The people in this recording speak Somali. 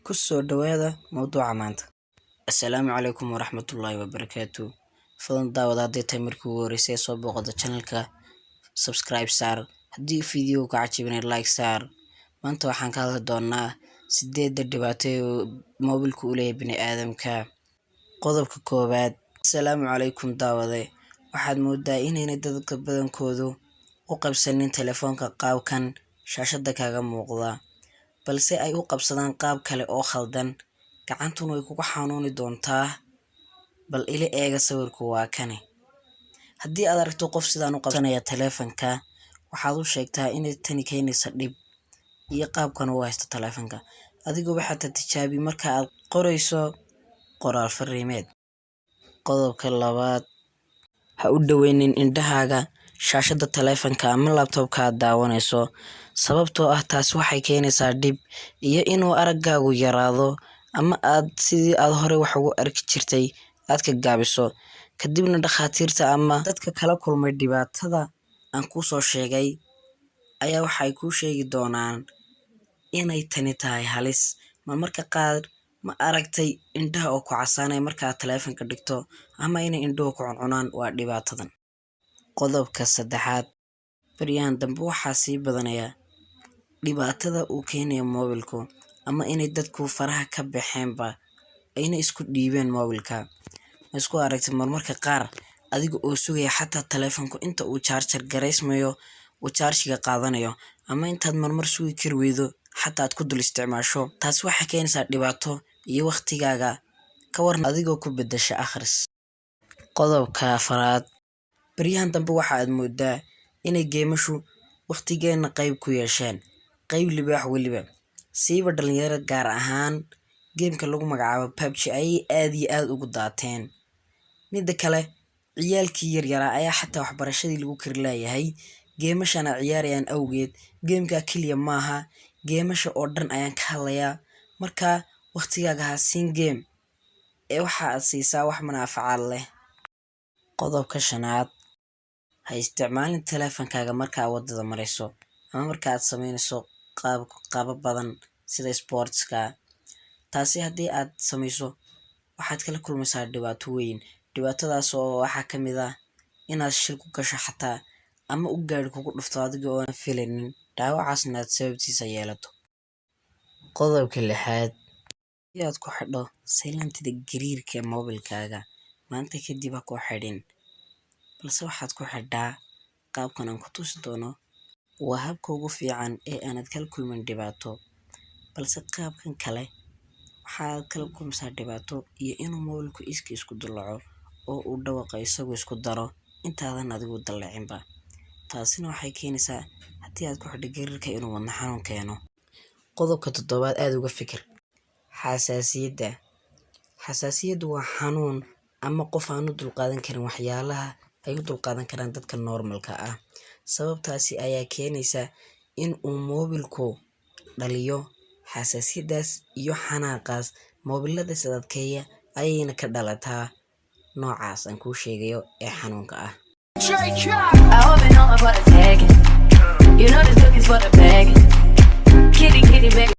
kusoo dhawaada mawduuca maanta. Assalaamu calaykum waraxmatullaahi wabarakaatuh. Fadlan daawada haddii tahay markii ugu horeysay soo booqda channelka, subscribe saar. Haddii video ka cajabinay like saar. Maanta waxaan ka hadli doonaa 8 dhibaato ee moobilku u leeyahay bini'aadamka. Qodobka koowaad. Assalaamu calaykum daawade. Waxaad moodaa inayna dadka badankoodu u qabsanin telefoonka qaabkan shaashada kaaga muuqda, balse ay u qabsadaan qaab kale oo khaldan. Gacantuna way kugu xanuuni doontaa. Bal ila eega sawirku waa kane. Haddii aad aragto qof sidaan u qabsanaya telefoonka, waxaad u sheegtaa inay tani keenayso dhib iyo qaabkan u haysto telefoonka. Adigoo waxaad tijaabi marka aad qorayso qoraal fariimeed. Qodobka labaad. Ha u dhaweynin indhahaaga shaashada telefoonka ama laptopka aad daawanayso, sababtoo ah taas waxay keenaysaa dhib iyo inuu araggaagu yaraado ama aad sidii aad hore wax ugu arki jirtay aad ka gaabiso. Kadibna dhakhaatiirta ama dadka kala kulmay dhibaatada aan kuu soo sheegay ayaa waxay kuu sheegi doonaan inay tani tahay halis. Marmarka qaar ma aragtay indhaha oo ku casaanaya marka aad telefoonka dhigto ama inay indhuhu ku cuncunaan waa dhibaatadan. Qodobka saddexaad. Baryahan dambe waxaa sii badanaya dhibaatada uu keenayo moobilku, ama inay dadku faraha ka baxeenba ayna isku dhiibeen moobilka. Ma isku aragtay marmarka qaar adiga oo sugaya xataa telefoonku inta uu charger garaysmayo uu charge-ga qaadanayo, ama intaad marmar sugi kari weydo xataa aad ku dul isticmaasho. Taas waxay keenaysaa dhibaato iyo waqtigaaga ka waran adigoo ku beddesha akhris. Qodobka afraad. Baryahan dambe waxaad moodaa inay geemashu waqtigeena qayb ku yeesheen, qayb libaax weliba. Siiba dhalinyaro gaar ahaan geemka lagu magacaabo PUBG ayay aad iyo aad ugu daateen. Midda kale, ciyaalkii yaryaraa ayaa xataa waxbarashadii lagu kari laayahay geemashana ciyaarayaan awgeed. Geemka keliya maaha, geemasha oo dhan ayaan ka hadlayaa. Markaa waqtigaaga ha siin geem ee waxa aad siisaa wax manaafacaad leh. Qodobka shanaad. Ha isticmaalin telefoonkaaga marka aad wadada marayso ama marka aad sameynayso qaabo badan sida sportska. Taasi haddii aad samayso waxaad kala kulmaysaa dhibaato weyn. Dhibaatadaas oo waxaa ka mid ah inaad shil ku gasho xataa ama u gaadhi kugu dhufto adiga oo aan filaynin, dhaawacaasna aad sababtiisa yeelato. Qodobka lixaad. Haddii aad ku xidho silentida gariirka ee moobilkaaga, maanta kadib ha ku xidhin, balse waxaad ku xidhaa qaabkan aan ku tusi doono. Waa habka ugu fiican ee aanad kala kulmin dhibaato, balse qaabkan kale waxaad kala kulmaysaa dhibaato iyo inuu moobilku isku dulaco oo uu dhawaqa isagu isku daro intaadan adigu dalacinba. Taasina waxay keenaysaa haddii aad ku xidho gariirka inuu wadne xanuun keeno. Qodobka toddobaad. Aad uga fikir xasaasiyadda. Xasaasiyaddu waa xanuun ama qof aan u dulqaadan karin waxyaalaha ay u dulqaadan karaan dadka normalka ah. Sababtaasi ayaa keenaysa in uu moobilku dhaliyo xasaasiyaddaas iyo xanaaqaas. Moobilada sidadkeeya ayayna ka dhalataa noocaas aan kuu sheegayo ee xanuunka ah. I hope you know about the tagging. You know this cookie's for the bag. Kitty, kitty, baby.